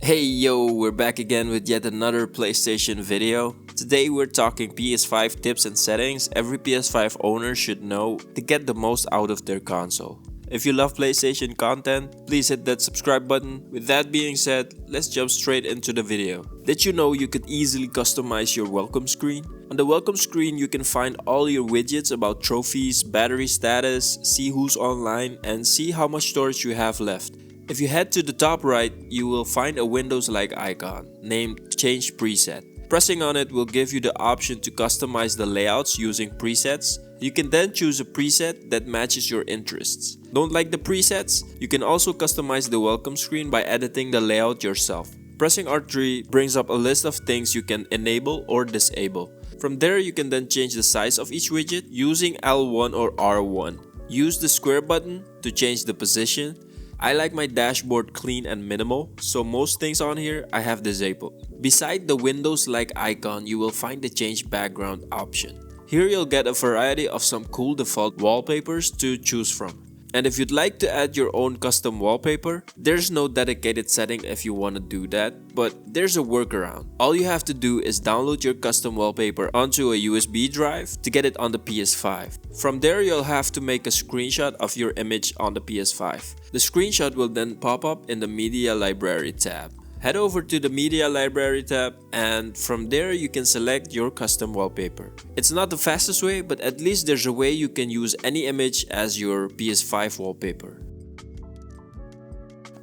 Hey yo, we're back again with yet another PlayStation video. Today we're talking PS5 tips and settings every PS5 owner should know to get the most out of their console. If you love PlayStation content, please hit that subscribe button. With that being said, let's jump straight into the video. Did you know you could easily customize your welcome screen? On the welcome screen, you can find all your widgets about trophies, battery status, see who's online, and see how much storage you have left. If you head to the top right, you will find a Windows-like icon named Change Preset. Pressing on it will give you the option to customize the layouts using presets. You can then choose a preset that matches your interests. Don't like the presets? You can also customize the welcome screen by editing the layout yourself. Pressing R3 brings up a list of things you can enable or disable. From there, you can then change the size of each widget using L1 or R1. Use the square button to change the position. I like my dashboard clean and minimal, so most things on here I have disabled. Beside the Windows-like icon, you will find the change background option. Here you'll get a variety of some cool default wallpapers to choose from. And if you'd like to add your own custom wallpaper, there's no dedicated setting if you want to do that, but there's a workaround. All you have to do is download your custom wallpaper onto a USB drive to get it on the PS5. From there, you'll have to make a screenshot of your image on the PS5. The screenshot will then pop up in the Media Library tab. Head over to the Media Library tab, and from there you can select your custom wallpaper. It's not the fastest way, but at least there's a way you can use any image as your PS5 wallpaper.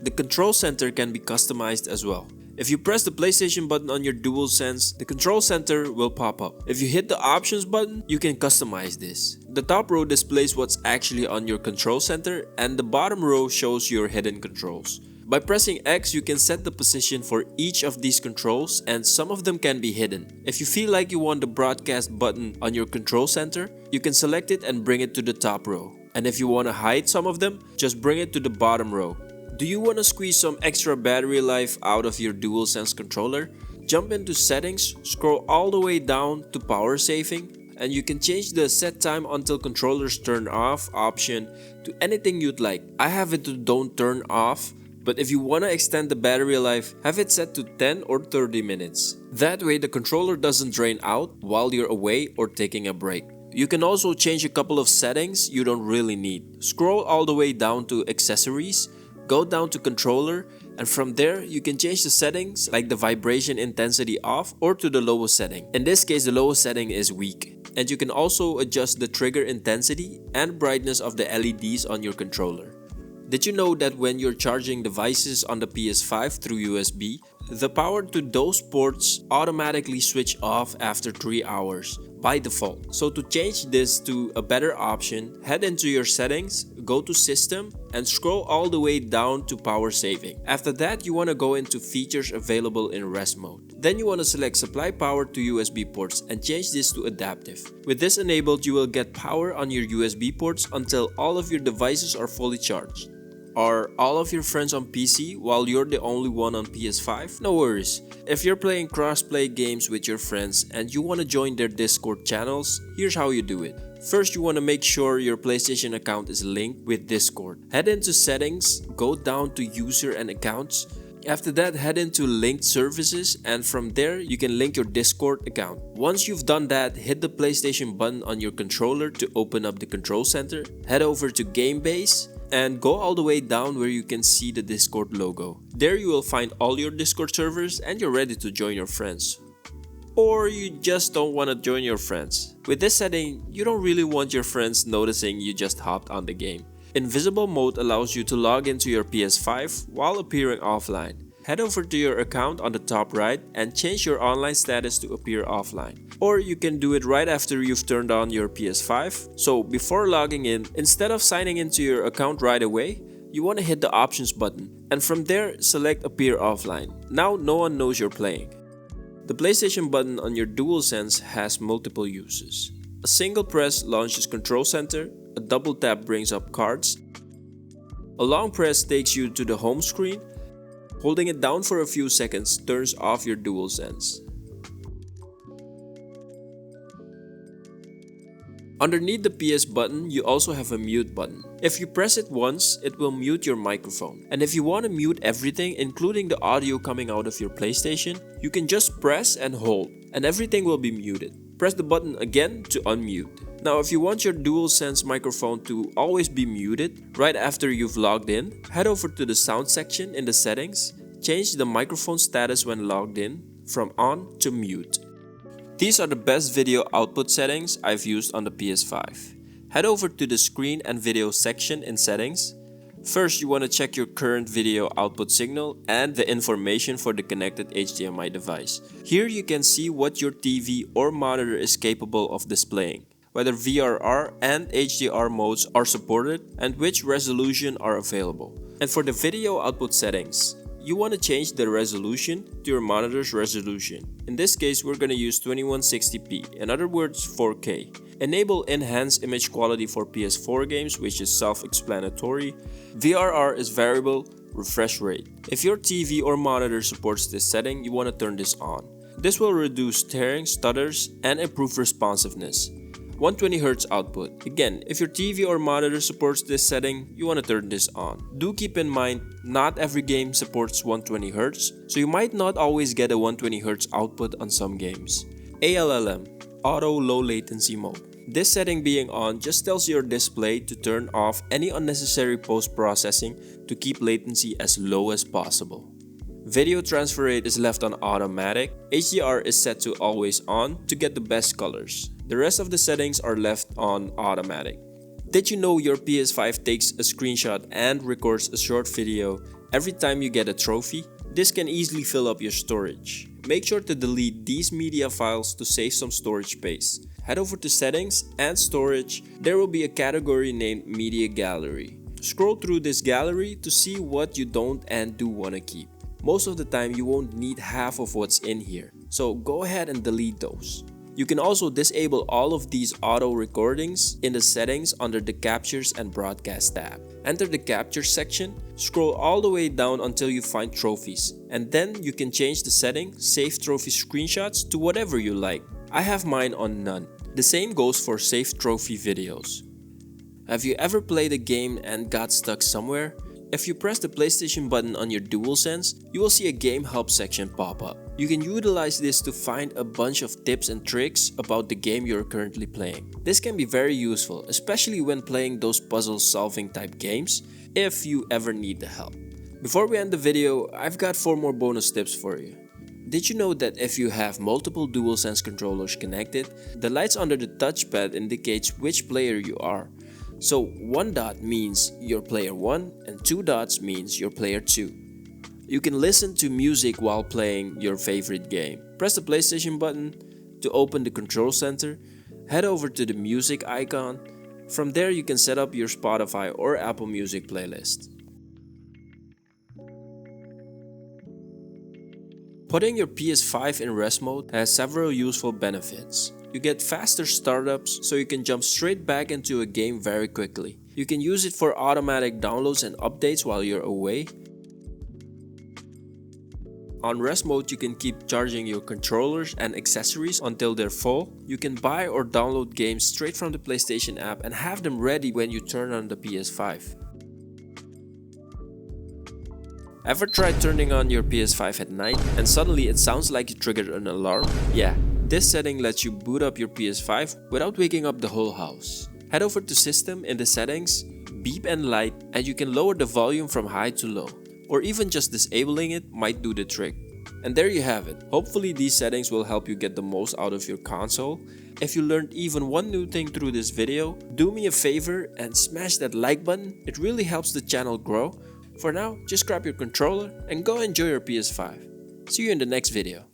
The control center can be customized as well. If you press the PlayStation button on your Dualsense, the control center will pop up. If you hit the options button, you can customize this. The top row displays what's actually on your control center, and the bottom row shows your hidden controls. By pressing X, you can set the position for each of these controls, and some of them can be hidden. If you feel like you want the broadcast button on your control center, you can select it and bring it to the top row. And if you want to hide some of them, just bring it to the bottom row. Do you want to squeeze some extra battery life out of your DualSense controller? Jump into settings, scroll all the way down to power saving, and you can change the set time until controllers turn off option to anything you'd like. I have it to don't turn off. But if you want to extend the battery life, have it set to 10 or 30 minutes. That way the controller doesn't drain out while you're away or taking a break. You can also change a couple of settings you don't really need. Scroll all the way down to accessories, go down to controller, and from there you can change the settings like the vibration intensity off or to the lowest setting. In this case, the lowest setting is weak. And you can also adjust the trigger intensity and brightness of the LEDs on your controller. Did you know that when you're charging devices on the PS5 through USB, the power to those ports automatically switch off after 3 hours by default? So to change this to a better option, head into your settings, go to System, and scroll all the way down to Power Saving. After that, you want to go into Features Available in Rest Mode. Then you want to select Supply Power to USB ports and change this to Adaptive. With this enabled, you will get power on your USB ports until all of your devices are fully charged. Are all of your friends on PC while you're the only one on PS5? No worries. If you're playing cross-play games with your friends and you want to join their Discord channels, here's how you do it. First, you want to make sure your PlayStation account is linked with Discord. Head into Settings, go down to User and Accounts. After that, head into Linked Services, and from there, you can link your Discord account. Once you've done that, hit the PlayStation button on your controller to open up the control center. Head over to Game Base, and go all the way down where you can see the Discord logo. There you will find all your Discord servers and you're ready to join your friends. Or you just don't want to join your friends. With this setting, you don't really want your friends noticing you just hopped on the game. Invisible mode allows you to log into your PS5 while appearing offline. Head over to your account on the top right and change your online status to appear offline. Or you can do it right after you've turned on your PS5. So before logging in, instead of signing into your account right away, you want to hit the options button. And from there, select appear offline. Now no one knows you're playing. The PlayStation button on your DualSense has multiple uses. A single press launches Control Center, a double tap brings up cards, a long press takes you to the home screen, holding it down for a few seconds turns off your DualSense. Underneath the PS button, you also have a mute button. If you press it once, it will mute your microphone. And if you want to mute everything, including the audio coming out of your PlayStation, you can just press and hold, and everything will be muted. Press the button again to unmute. Now, if you want your Dualsense microphone to always be muted right after you've logged in, head over to the sound section in the settings, change the microphone status when logged in from on to mute. These are the best video output settings I've used on the PS5. Head over to the screen and video section in settings. First, you want to check your current video output signal and the information for the connected HDMI device. Here you can see what your TV or monitor is capable of displaying, whether VRR and HDR modes are supported, and which resolution are available. And for the video output settings, you want to change the resolution to your monitor's resolution. In this case, we're going to use 2160p, in other words 4K. Enable enhanced image quality for PS4 games, which is self-explanatory. VRR is variable refresh rate. If your TV or monitor supports this setting, you want to turn this on. This will reduce tearing, stutters, and improve responsiveness. 120Hz output. Again, if your TV or monitor supports this setting, you want to turn this on. Do keep in mind, not every game supports 120Hz, so you might not always get a 120Hz output on some games. ALLM, Auto Low Latency Mode. This setting being on just tells your display to turn off any unnecessary post-processing to keep latency as low as possible. Video transfer rate is left on automatic. HDR is set to always on to get the best colors. The rest of the settings are left on automatic. Did you know your PS5 takes a screenshot and records a short video every time you get a trophy? This can easily fill up your storage. Make sure to delete these media files to save some storage space. Head over to Settings and Storage. There will be a category named Media Gallery. Scroll through this gallery to see what you don't and do want to keep. Most of the time you won't need half of what's in here, so go ahead and delete those. You can also disable all of these auto recordings in the settings under the Captures and Broadcast tab. Enter the Captures section, scroll all the way down until you find Trophies, and then you can change the setting, Save Trophy Screenshots to whatever you like. I have mine on None. The same goes for Save Trophy Videos. Have you ever played a game and got stuck somewhere? If you press the PlayStation button on your Dualsense, you will see a Game Help section pop up. You can utilize this to find a bunch of tips and tricks about the game you're currently playing. This can be very useful, especially when playing those puzzle solving type games, if you ever need the help. Before we end the video, I've got 4 more bonus tips for you. Did you know that if you have multiple Dualsense controllers connected, the lights under the touchpad indicates which player you are? So 1 dot means you're player 1 and 2 dots means you're player 2. You can listen to music while playing your favorite game. Press the PlayStation button to open the control center. Head over to the music icon. From there you can set up your Spotify or Apple Music playlist. Putting your PS5 in rest mode has several useful benefits. You get faster startups, so you can jump straight back into a game very quickly. You can use it for automatic downloads and updates while you're away. On rest mode, you can keep charging your controllers and accessories until they're full. You can buy or download games straight from the PlayStation app and have them ready when you turn on the PS5. Ever tried turning on your PS5 at night and suddenly it sounds like you triggered an alarm? Yeah. This setting lets you boot up your PS5 without waking up the whole house. Head over to System in the settings, Beep and Light, and you can lower the volume from high to low. Or even just disabling it might do the trick. And there you have it. Hopefully these settings will help you get the most out of your console. If you learned even one new thing through this video, do me a favor and smash that like button. It really helps the channel grow. For now, just grab your controller and go enjoy your PS5. See you in the next video.